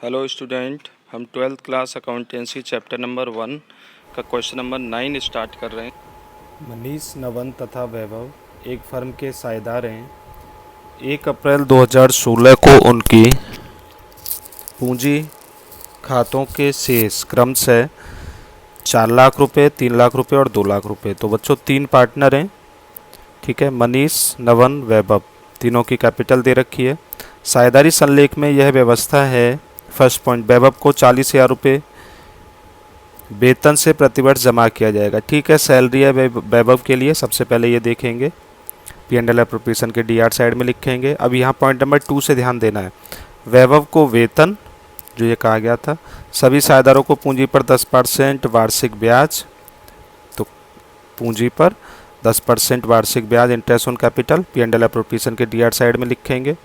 Hello student, हम 12th class accountancy chapter number 1 का question number 9 start कर रहे हैं। मनीष, नवन तथा वैभव एक फर्म के साझेदार हैं। 1 अप्रैल 2016 को उनकी पूंजी खातों के शेष क्रमशः 4 लाख रुपए, 3 लाख रुपए और 2 लाख रुपए। तो बच्चों 3 पार्टनर हैं, ठीक है। मनीष, नवन, वैभव, तीनों की कैपिटल दे रखी है। साझेदारी संलेख में यह व्यवस्था है। फर्स्ट पॉइंट, वैभव को 40,000 रुपये वेतन से प्रतिवर्ष जमा किया जाएगा, ठीक है। सैलरी है वैभव के लिए, सबसे पहले ये देखेंगे, P&L एप्रोप्रिएशन के DR साइड में लिखेंगे। अब यहाँ पॉइंट नंबर 2 से ध्यान देना है। वैभव को वेतन, जो ये कहा गया था, सभी साझेदारों को पूंजी पर 10% वार्षिक ब्याज, तो पूंजी पर 10% वार्षिक ब्याज, interest on capital, P&L appropriation के DR साइड में लिखेंगे।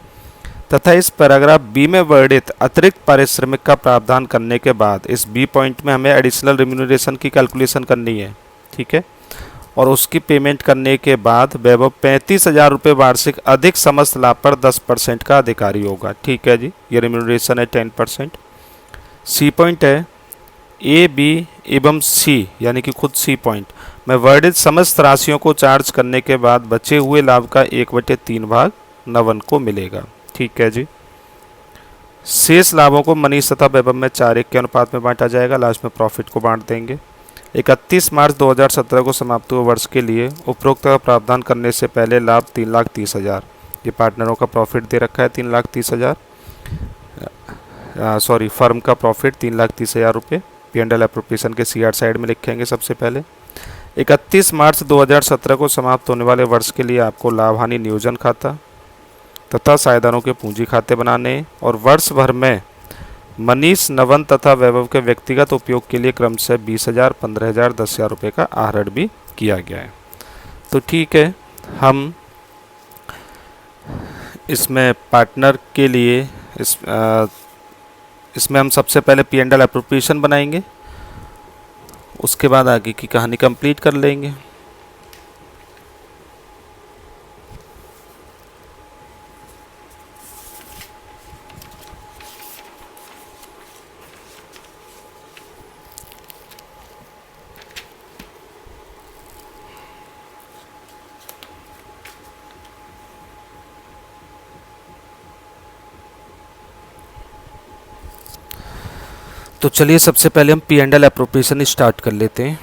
तथा इस पैराग्राफ बी में वर्णित अतिरिक्त पारिश्रमिक का प्रावधान करने के बाद इस बी पॉइंट में हमें एडिशनल रिम्यूनरेशन की कैलकुलेशन करनी है, ठीक है। और उसकी पेमेंट करने के बाद वैभव 35,000 रुपये वार्षिक अधिक समस्त लाभ पर 10% का अधिकारी होगा, ठीक है जी। ये रिम्यूनरेशन है 10%। सी पॉइंट है, ए, बी एवं सी, यानी कि खुद सी पॉइंट में वर्णित समस्त राशियों को चार्ज करने के बाद बचे हुए लाभ का 1/3 भाग नवन को मिलेगा, ठीक है जी। शेष लाभों को मनीष तथा वैभव में 4:1 के अनुपात में बांटा जाएगा। लास्ट में प्रॉफिट को बांट देंगे। 31 मार्च 2017 को समाप्त हुए वर्ष के लिए उपरोक्त का प्रावधान करने से पहले लाभ 3,30,000, ये पार्टनरों का प्रॉफिट दे रखा है 3,30,000, सॉरी फर्म का प्रॉफिट 3,30,000 रुपये। P&L एप्रोप्रिएशन के CR साइड में लिखेंगे सबसे पहले। 31 मार्च 2017 को समाप्त होने वाले वर्ष के लिए आपको लाभ हानि नियोजन खाता तथा साझेदारों के पूंजी खाते बनाने और वर्ष भर में मनीष, नवन तथा वैभव के व्यक्तिगत उपयोग के लिए क्रमशः 20,000, 15,000, 10,000 रुपये का आहरण भी किया गया है। तो ठीक है, हम इसमें पार्टनर के लिए इसमें हम सबसे पहले P&L एप्रोप्रिएशन बनाएंगे, उसके बाद आगे की कहानी कंप्लीट कर लेंगे। तो चलिए सबसे पहले हम P&L एप्रोप्रिएशन स्टार्ट कर लेते हैं।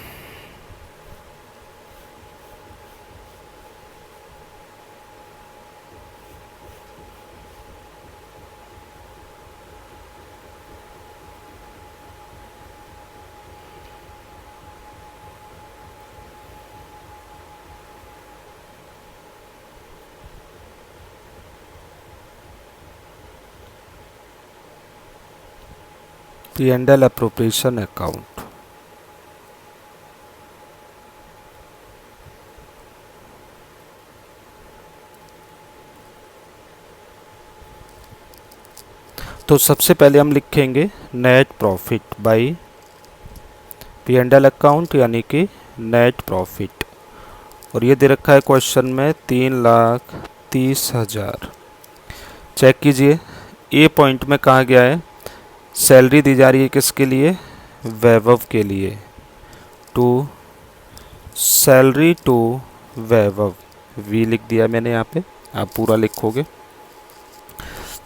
P&L एप्रोप्रिएशन अकाउंट, तो सबसे पहले हम लिखेंगे net profit by P&L account, यानी कि नेट प्रॉफिट। और ये दे रखा है क्वेश्चन में 3,30,000। चेक कीजिए, ए पॉइंट में कहा गया है सैलरी दी जा रही है किसके लिए, वैभव के लिए। टू सैलरी टू वैभव, वी लिख दिया मैंने यहाँ पे, आप पूरा लिखोगे।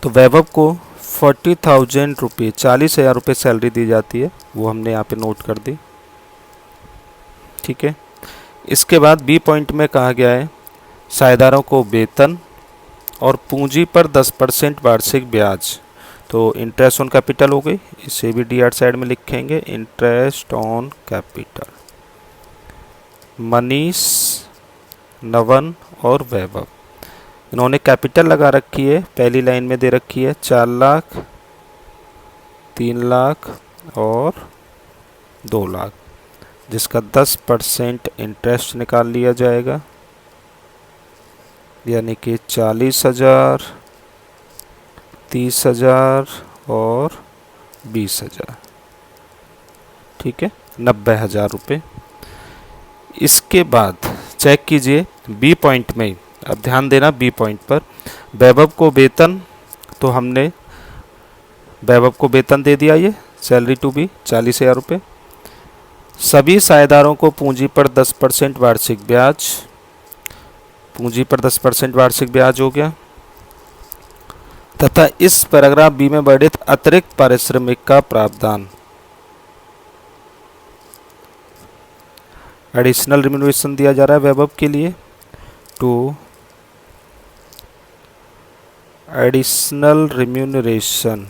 तो वैभव को 40,000 रुपये, 40,000 रुपये सैलरी दी जाती है, वो हमने यहाँ पे नोट कर दी, ठीक है। इसके बाद बी पॉइंट में कहा गया है साझेदारों को वेतन और पूंजी पर 10% वार्षिक ब्याज, तो इंटरेस्ट ऑन कैपिटल हो गई, इसे भी DR साइड में लिखेंगे, इंटरेस्ट ऑन कैपिटल। मनीष, नवन और वैभव, इन्होंने कैपिटल लगा रखी है, पहली लाइन में दे रखी है 4 लाख, 3 लाख और 2 लाख, जिसका 10% इंटरेस्ट निकाल लिया जाएगा, यानी कि 40,000, 30,000 और 20,000, ठीक है, 90,000 रुपये। इसके बाद चेक कीजिए बी पॉइंट में, अब ध्यान देना बी पॉइंट पर, वैभव को वेतन, तो हमने वैभव को वेतन दे दिया, ये सैलरी टू बी 40,000 रुपये। सभी साझेदारों को पूंजी पर 10% वार्षिक ब्याज, पूंजी पर 10% वार्षिक ब्याज हो गया, तथा इस पैराग्राफ बी में वर्णित अतिरिक्त पारिश्रमिक का प्रावधान, एडिशनल रिम्यूनरेशन दिया जा रहा है वैभव के लिए टू एडिशनल रिम्यूनरेशन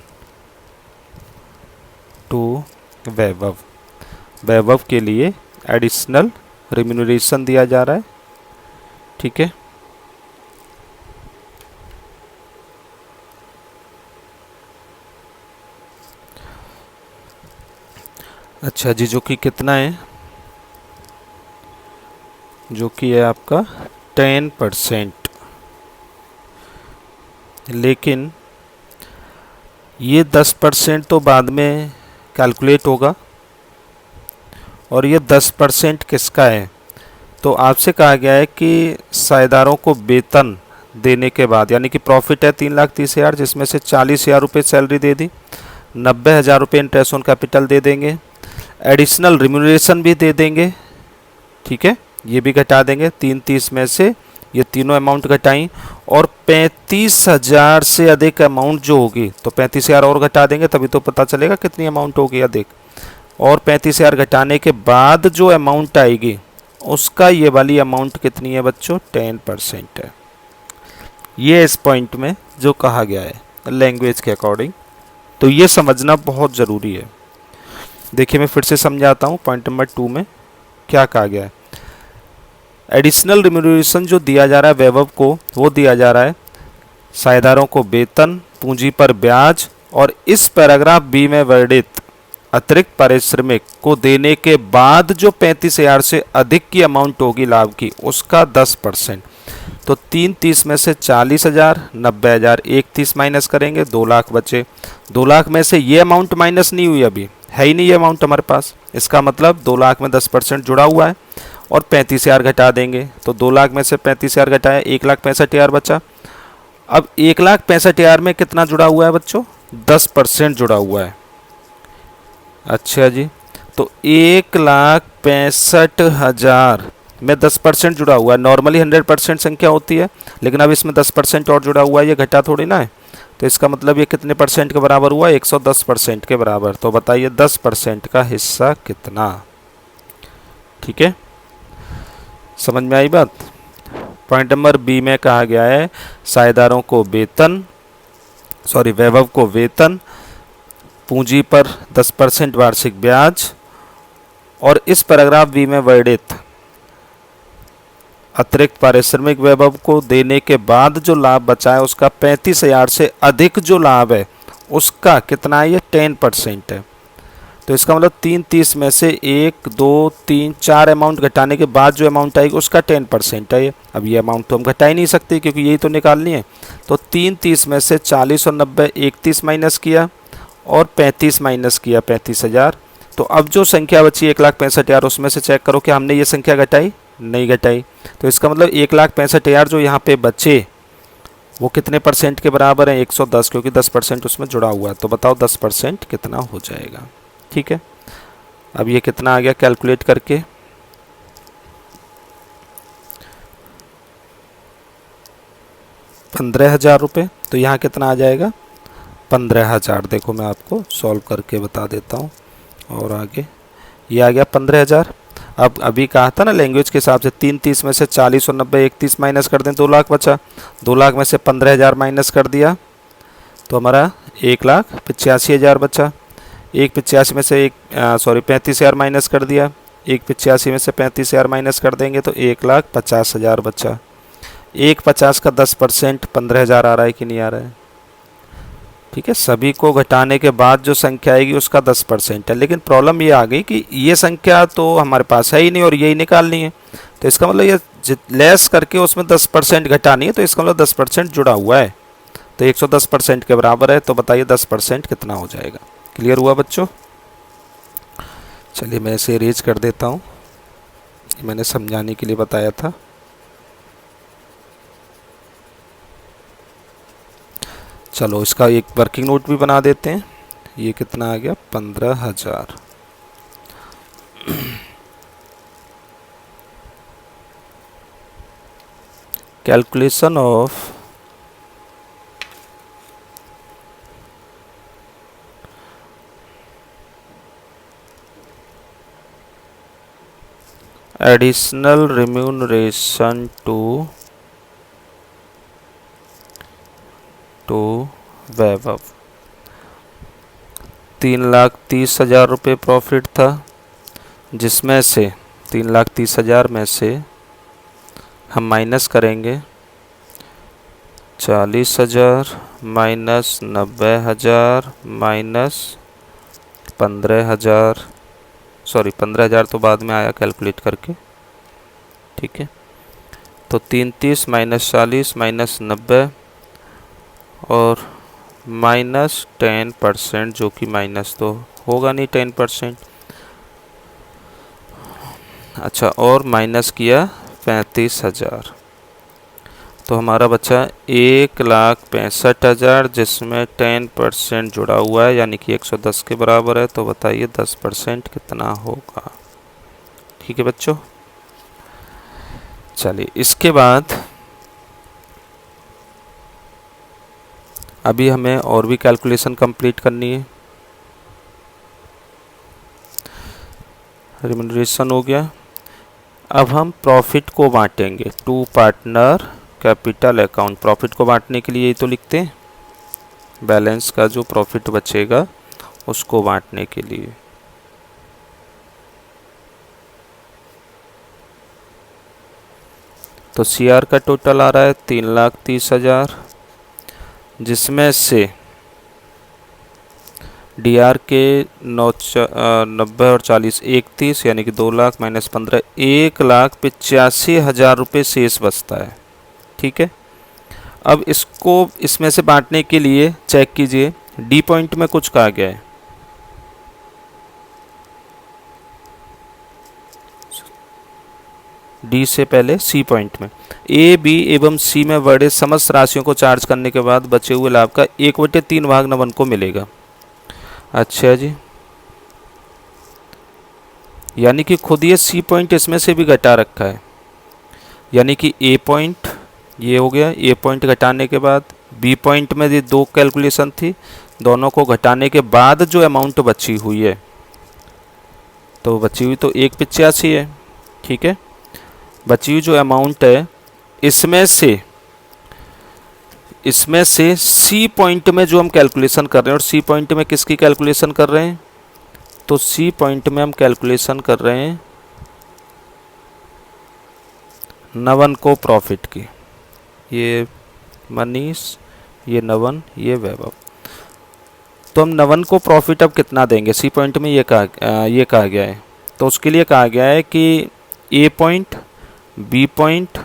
टू वैभव, वैभव के लिए एडिशनल रिम्यूनरेशन दिया जा रहा है। ठीक है, अच्छा जी, जो कि कितना है, जो कि है आपका 10%, लेकिन ये 10% तो बाद में कैलकुलेट होगा, और ये 10% किसका है, तो आपसे कहा गया है कि साझेदारों को वेतन देने के बाद, यानी कि प्रॉफिट है 3,30,000, जिसमें से 40,000 रुपये सैलरी दे दी, 90,000 रुपये इंटरेस्ट ऑन कैपिटल दे देंगे, एडिशनल रिम्यूनरेशन भी दे देंगे। ठीक है, ये भी घटा देंगे, 330 में से ये तीनों अमाउंट घटाई, और 35,000 से अधिक अमाउंट जो होगी, तो 35,000 और घटा देंगे, तभी तो पता चलेगा कितनी अमाउंट होगी अधिक, और 35,000 घटाने के बाद जो अमाउंट आएगी उसका ये वाली अमाउंट कितनी है बच्चों, 10% है। ये इस पॉइंट में जो कहा गया है लैंग्वेज के अकॉर्डिंग, तो ये समझना बहुत ज़रूरी है। देखिए मैं फिर से समझाता हूँ, पॉइंट नंबर 2 में क्या कहा गया है। एडिशनल रिम्यूनरेशन जो दिया जा रहा है वैभव को, वो दिया जा रहा है साझेदारों को वेतन, पूंजी पर ब्याज, और इस पैराग्राफ बी में वर्णित अतिरिक्त पारिश्रमिक को देने के बाद जो 35,000 से अधिक की अमाउंट होगी लाभ की, उसका 10%। तो 330 में से 40,000, 90,000, 130 माइनस करेंगे, 2 लाख बचे। 2 लाख में से ये अमाउंट माइनस नहीं हुई, अभी है ही नहीं ये अमाउंट हमारे पास, इसका मतलब 2 लाख में 10% जुड़ा हुआ है, और 35,000 घटा देंगे, तो 2 लाख में से 35,000 घटाया, 1,65,000 बचा। अब 1,65,000 में कितना जुड़ा हुआ है बच्चों, 10% जुड़ा हुआ है। अच्छा जी, तो 1,65,000 में 10% जुड़ा हुआ है। नॉर्मली 100% संख्या होती है, लेकिन अब इसमें 10% और जुड़ा हुआ है, ये घटा थोड़ी ना है, तो इसका मतलब ये कितने परसेंट के बराबर हुआ, 110% के बराबर। तो बताइए 10% का हिस्सा कितना। ठीक है, समझ में आई बात। पॉइंट नंबर बी में कहा गया है साझेदारों को वेतन, वैभव को वेतन, पूंजी पर 10% वार्षिक ब्याज, और इस पैराग्राफ बी में वर्णित अतिरिक्त पारिश्रमिक वैभव को देने के बाद जो लाभ बचा है उसका 35,000 से अधिक जो लाभ है उसका कितना है, ये 10% है। तो इसका मतलब 330 में से 1, 2, 3, 4 अमाउंट घटाने के बाद जो अमाउंट आएगी उसका 10% है ये। अब ये अमाउंट तो हम घटा ही नहीं सकते क्योंकि यही तो निकालनी है। तो 330 में से 40 और 90, 31 माइनस किया, और 35 माइनस किया 35,000। तो अब जो संख्या बची 1,65,000, उसमें से चेक करो कि हमने ये संख्या घटाई, नहीं घटाई। तो इसका मतलब 1,65,000 जो यहाँ पे बचे वो कितने परसेंट के बराबर है, 110, क्योंकि 10% उसमें जुड़ा हुआ है। तो बताओ 10% कितना हो जाएगा। ठीक है, अब ये कितना आ गया कैलकुलेट करके, 15,000 रुपये। तो यहाँ कितना आ जाएगा, 15,000। देखो मैं आपको सॉल्व करके बता देता हूँ, और आगे ये आ गया 15,000। अब अभी कहा था ना लैंग्वेज के हिसाब से, 330 में से 40 और 90, 31 माइनस कर दें, 2 लाख बचा। 2 लाख में से 15,000 माइनस कर दिया तो हमारा 1,85,000 बचा। 1,85 में से 35,000 माइनस कर दिया, 1,85 में से 35,000 माइनस कर देंगे तो 1,50,000 बचा। 1,50 का 10% 15,000 आ रहा है कि नहीं आ रहा है। ठीक है, सभी को घटाने के बाद जो संख्या आएगी उसका 10% है। लेकिन प्रॉब्लम ये आ गई कि ये संख्या तो हमारे पास है ही नहीं और यही निकालनी है। तो इसका मतलब ये लेस करके उसमें 10% घटानी है, तो इसका मतलब 10% जुड़ा हुआ है, तो 110% के बराबर है। तो बताइए 10% कितना हो जाएगा। क्लियर हुआ बच्चों? चलिए मैं इसे इरेज कर देता हूँ, मैंने समझाने के लिए बताया था। चलो इसका एक वर्किंग नोट भी बना देते हैं, ये कितना आ गया 15,000। Calculation of additional remuneration to Vaibhav. 3,30,000 रुपये प्रॉफिट था, जिसमें से 3,30,000 में से हम माइनस करेंगे 40,000 माइनस 90,000 माइनस 15,000, सॉरी 15,000 तो बाद में आया कैलकुलेट करके, ठीक है। तो 33 माइनस 40 माइनस 90 और माइनस 10%, जो कि माइनस तो होगा नहीं 10%। अच्छा, और माइनस किया 35,000, तो हमारा बचा 1,65,000, जिसमें 10% जुड़ा हुआ है, यानी कि 110 के बराबर है। तो बताइए 10% कितना होगा। ठीक है बच्चों, चलिए इसके बाद अभी हमें और भी कैलकुलेशन कंप्लीट करनी है। रिम्यूनरेशन हो गया। अब हम प्रॉफिट को बांटेंगे to partner capital account. Profit को बांटने के लिए ये तो लिखते हैं, बैलेंस का जो प्रॉफिट बचेगा उसको बांटने के लिए। तो सीआर का टोटल आ रहा है 3,30,000, जिसमें से डीआर के 90 और 40 31, यानी कि 2 लाख माइनस 15 1,85,000 रुपये शेष बचता है। ठीक है, अब इसको इसमें से बांटने के लिए चेक कीजिए, डी पॉइंट में कुछ कहा गया है। डी से पहले सी पॉइंट में ए, बी एवं सी में बड़े समस्त राशियों को चार्ज करने के बाद बचे हुए लाभ का 1/3 भाग नवन को मिलेगा। अच्छा जी, यानी कि खुद ये सी पॉइंट इसमें से भी घटा रखा है, यानी कि ए पॉइंट ये हो गया, ए पॉइंट घटाने के बाद बी पॉइंट में ये दो कैलकुलेशन थी, दोनों को घटाने के बाद जो अमाउंट बची हुई है, तो बची हुई तो 1,85 है। ठीक है, बची हुई जो अमाउंट है इसमें से सी पॉइंट में जो हम कैलकुलेशन कर रहे हैं, और सी पॉइंट में किसकी कैलकुलेशन कर रहे हैं, तो सी पॉइंट में हम कैलकुलेशन कर रहे हैं नवन को प्रॉफिट की। ये मनीष, ये नवन, ये वैभव। तो हम नवन को प्रॉफिट अब कितना देंगे, सी पॉइंट में ये कहा गया है, तो उसके लिए कहा गया है कि ए पॉइंट, बी पॉइंट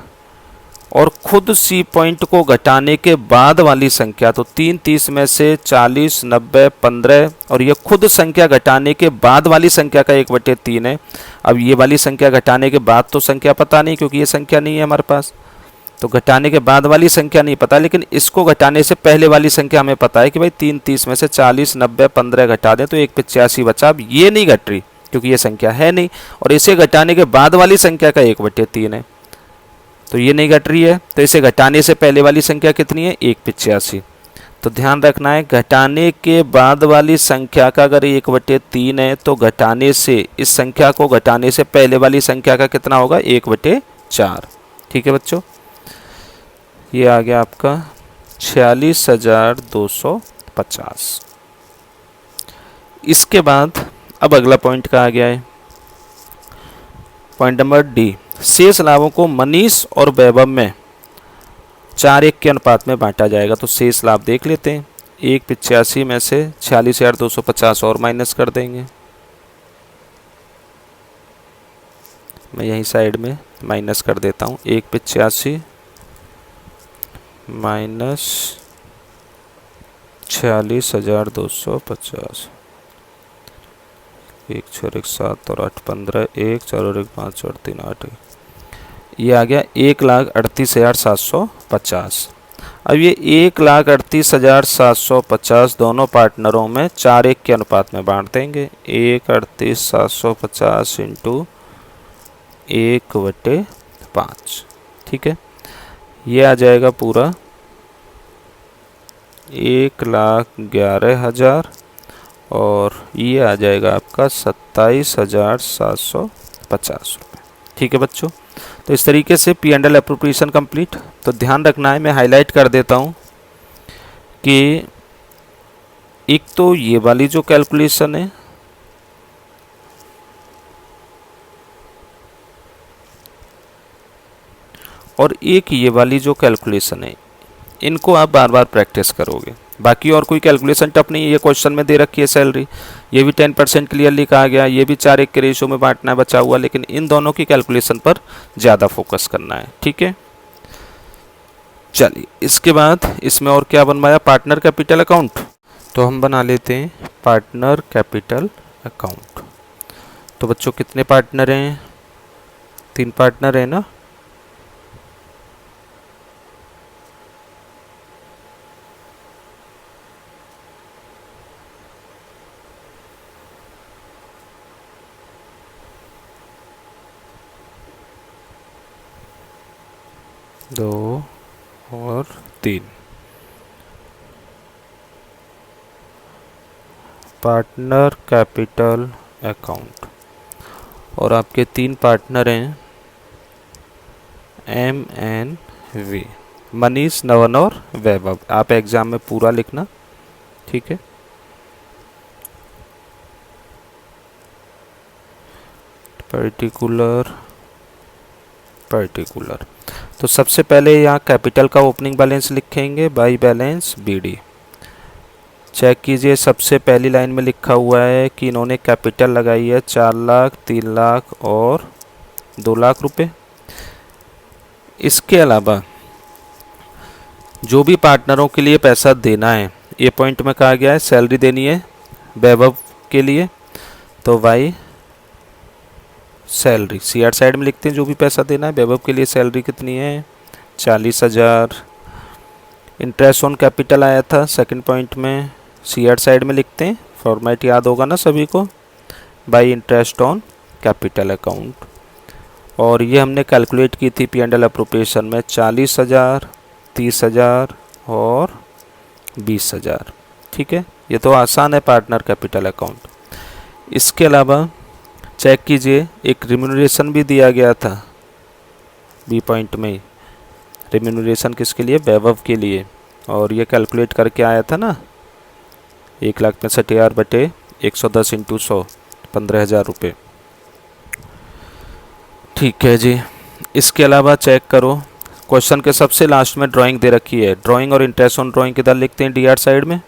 और खुद सी पॉइंट को घटाने के बाद वाली संख्या, तो 3,30 में से 40, 90, 15 और ये खुद संख्या घटाने के बाद वाली संख्या का 1/3 है। अब ये वाली संख्या घटाने के बाद तो संख्या पता नहीं, क्योंकि ये संख्या नहीं है हमारे पास, तो घटाने के बाद वाली संख्या नहीं पता, लेकिन इसको घटाने से पहले वाली संख्या हमें पता है कि भाई 3,30 में से 40, 90, 15 घटा दें तो 1,85 बचा। अब ये नहीं घट रही क्योंकि ये संख्या है नहीं, और इसे घटाने के बाद वाली संख्या का 1/3 है, तो ये नहीं घट रही है। तो इसे घटाने से पहले वाली संख्या कितनी है, 1,85। तो ध्यान रखना है, घटाने के बाद वाली संख्या का अगर 1/3 है तो घटाने से, इस संख्या को घटाने से पहले वाली संख्या का कितना होगा, 1/4। ठीक है बच्चों, ये आ गया आपका 46,250। इसके बाद अब अगला पॉइंट कहा गया है, पॉइंट नंबर डी, शेष लाभों को मनीष और वैभव में 4:1 के अनुपात में बांटा जाएगा। तो शेष लाभ देख लेते हैं, 1,85 में से 46,250 और माइनस कर देंगे। मैं यहीं साइड में माइनस कर देता हूँ, 1,85 माइनस 46,250, 1 4 1 7 और 8 15, 1 4 और 1 5 और 3 8, ये आ गया 1,38,750। अब ये 1,38,750 दोनों पार्टनरों में 4:1 के अनुपात में बांट देंगे। 1,38,750 इंटू 1/5, ठीक है। ये आ जाएगा पूरा 1,11,000 और ये आ जाएगा आपका 27,750 रुपये, ठीक है बच्चों। तो इस तरीके से P and L appropriation complete. तो ध्यान रखना है, मैं हाईलाइट कर देता हूँ कि एक तो ये वाली जो कैलकुलेशन है, और एक ये वाली जो कैलकुलेशन है, इनको आप बार बार प्रैक्टिस करोगे। बाकी और कोई कैलकुलेशन टफ नहीं है। ये क्वेश्चन में दे रखी है सैलरी, ये भी 10% क्लियरली कहा गया, ये भी 4:1 के रेशियो में बांटना है बचा हुआ, लेकिन इन दोनों की कैलकुलेशन पर ज़्यादा फोकस करना है, ठीक है। चलिए इसके बाद इसमें और क्या बनवाया, पार्टनर कैपिटल अकाउंट। तो हम बना लेते हैं पार्टनर कैपिटल अकाउंट। तो बच्चों कितने पार्टनर हैं, 3 पार्टनर हैं ना। दो और 3 पार्टनर कैपिटल अकाउंट, और आपके 3 पार्टनर हैं MNV, मनीष, नवन और वैभव। आप एग्जाम में पूरा लिखना, ठीक है। पर्टिकुलर। तो सबसे पहले यहाँ कैपिटल का ओपनिंग बैलेंस लिखेंगे, बाई बैलेंस BD। चेक कीजिए, सबसे पहली लाइन में लिखा हुआ है कि इन्होंने कैपिटल लगाई है 4 लाख, 3 लाख और 2 लाख रुपए। इसके अलावा जो भी पार्टनरों के लिए पैसा देना है, ए पॉइंट में कहा गया है सैलरी देनी है वैभव के लिए, तो वाई सैलरी CR साइड में लिखते हैं जो भी पैसा देना है। वैभव के लिए सैलरी कितनी है, 40,000। इंटरेस्ट ऑन कैपिटल आया था सेकंड पॉइंट में, CR साइड में लिखते हैं, फॉर्मेट याद होगा ना सभी को, by interest on capital account. और ये हमने कैलकुलेट की थी पी एंड एल अप्रोप्रिएशन में 40,000, 30,000 और 20,000, ठीक है। ये तो आसान है पार्टनर कैपिटल अकाउंट। इसके अलावा चेक कीजिए, एक रिम्यूनरेशन भी दिया गया था बी पॉइंट में। रिम्यूनरेशन किसके लिए, वैभव के लिए, और ये कैलकुलेट करके आया था ना 1,65,000 बटे 110 इंटू 100, 15,000 रुपये, ठीक है जी। इसके अलावा चेक करो, क्वेश्चन के सबसे लास्ट में ड्राइंग दे रखी है। ड्राइंग और इंटरेस्ट ऑन ड्राइंग किधर लिखते हैं, DR साइड में,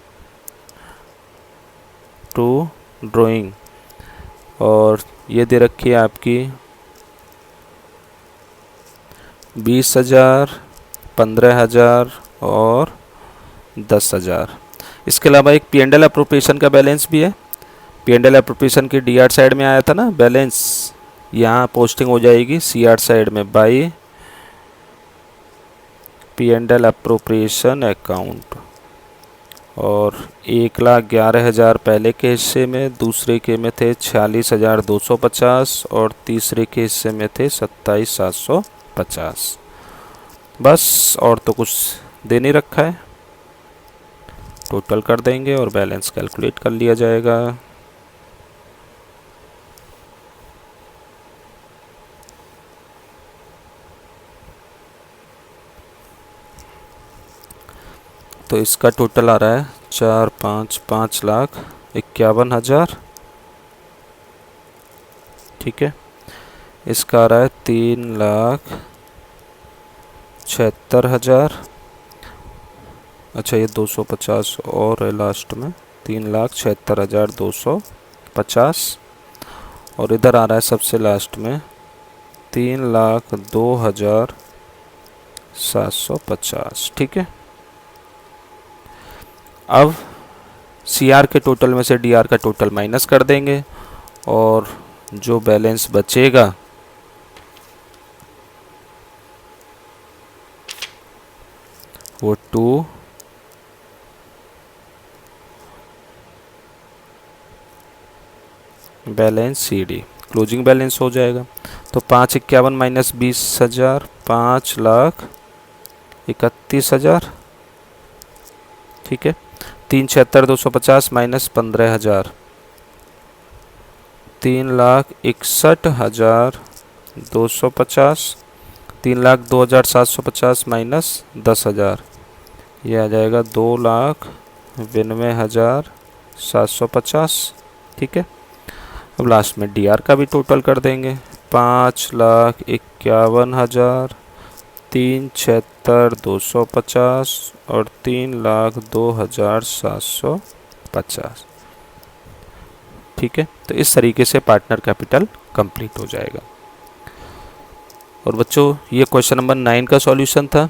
टू ड्राइंग। और ये दे रखी है आपकी 20,000, 15,000 और 10,000। इसके अलावा एक पी एंड एल अप्रोप्रिएशन का बैलेंस भी है। पी एंड एल अप्रोप्रिएशन की DR साइड में आया था ना बैलेंस, यहाँ पोस्टिंग हो जाएगी CR साइड में by P and L appropriation account. और 1,11,000 पहले के हिस्से में, दूसरे के में थे 46,250 और तीसरे के हिस्से में थे 27,750। बस और तो कुछ दे नहीं रखा है। टोटल कर देंगे और बैलेंस कैलकुलेट कर लिया जाएगा। तो इसका टोटल आ रहा है 5,51,51,000, ठीक है। इसका आ रहा है 3,76,000। अच्छा ये 250 और है लास्ट में, 3,76,250। और इधर आ रहा है सबसे लास्ट में 3,02,750, ठीक है। अब CR के टोटल में से DR का टोटल माइनस कर देंगे और जो बैलेंस बचेगा वो 2 बैलेंस CD, क्लोजिंग बैलेंस हो जाएगा। तो 551 माइनस 20,000, 5,31,000, ठीक है। 376,250 माइनस 15,000, 3,61,250, 3,02,750 माइनस 10,000, ये आ जाएगा 2,92,750, ठीक है। अब लास्ट में DR का भी टोटल कर देंगे। 5,51,000, 3,76,250 और 3,02,750, ठीक है। तो इस तरीके से पार्टनर कैपिटल कंप्लीट हो जाएगा। और बच्चों, ये क्वेश्चन नंबर 9 का सॉल्यूशन था।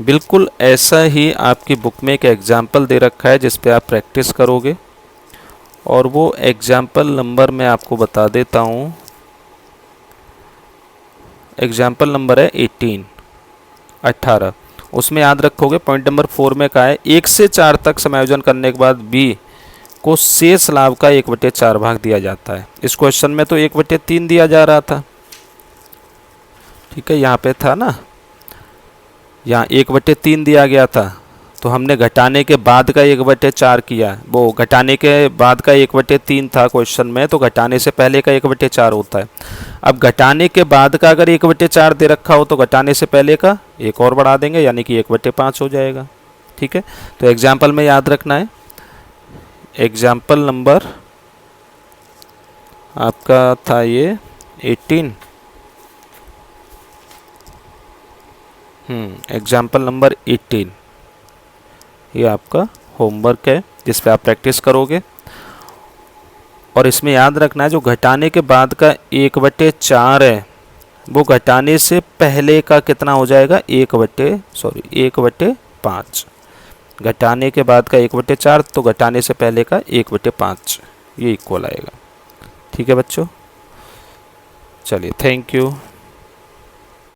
बिल्कुल ऐसा ही आपकी बुक में एक एग्जाम्पल दे रखा है जिस पे आप प्रैक्टिस करोगे, और वो एग्जाम्पल नंबर मैं आपको बता देता हूँ। एग्जाम्पल नंबर है 18। उसमें याद रखोगे पॉइंट नंबर 4 में कहा है 1 से 4 तक समायोजन करने के बाद B को शेष लाभ का 1/4 भाग दिया जाता है। इस क्वेश्चन में तो 1/3 दिया जा रहा था, ठीक है। यहाँ पे था ना, यहाँ 1/3 दिया गया था, तो हमने घटाने के बाद का 1/4 किया। वो घटाने के बाद का 1/3 था क्वेश्चन में, तो घटाने से पहले का 1/4 होता है। अब घटाने के बाद का अगर 1/4 दे रखा हो तो घटाने से पहले का एक और बढ़ा देंगे, यानी कि 1/5 हो जाएगा, ठीक है। तो एग्जाम्पल में याद रखना है, एग्जाम्पल नंबर आपका था ये 18। एग्जाम्पल नंबर 18, ये आपका होमवर्क है जिस पे आप प्रैक्टिस करोगे। और इसमें याद रखना है जो घटाने के बाद का 1/4 है, वो घटाने से पहले का कितना हो जाएगा, 1/5। घटाने के बाद का 1/4 तो घटाने से पहले का 1/5, ये इक्वल आएगा, ठीक है बच्चों। चलिए, थैंक यू।